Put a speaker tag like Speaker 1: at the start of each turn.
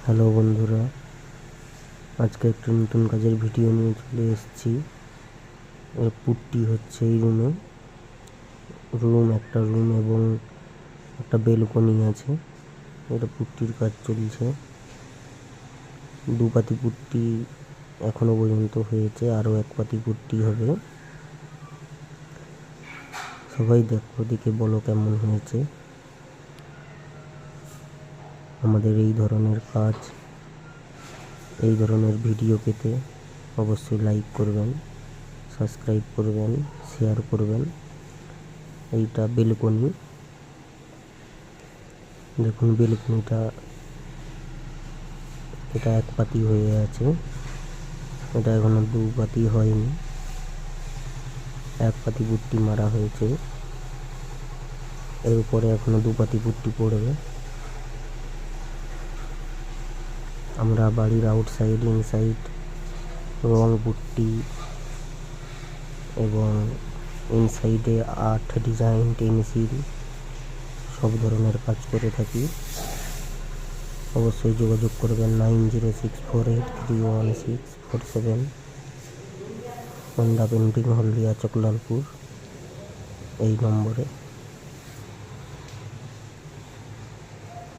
Speaker 1: Hello বন্ধুরা, আজকে একটা নতুন কাজের ভিডিও নিয়ে চলে এসেছি। পুট্টি হচ্ছে এই একটা রুম এবং একটা বেলকনি আছে। এটা পুট্টির কাজ চলছে। দুপাতি পুট্টি এখনো পর্যন্ত হয়েছে, আরও এক পাতি পুট্টি হবে। সবাই দেখো, দেখে বলো কেমন হয়েছে। আমাদের এই ধরনের কাজ, এই ধরনের ভিডিও পেতে অবশ্যই লাইক করবেন, সাবস্ক্রাইব করবেন, শেয়ার করবেন। এইটা বেলকনি, দেখুন বেলকনিটা, এটা এক পাতি হয়ে আছে, এটা এখনো দু পাতি হয়নি। এক পাতি পুট্টি মারা হয়েছে, এর উপরে এখনো দু পাতি পুট্টি পড়বে। আমরা বাড়ির আউটসাইড, ইনসাইড রং পুট্টি এবং ইনসাইডে আর্ট ডিজাইন, টেন্সিল সব ধরনের কাজ করে থাকি। অবশ্যই যোগাযোগ করবেন 9064831647, হোন্ডা পেন্টিং, হলদিয়া, চকলালপুর এই নম্বরে।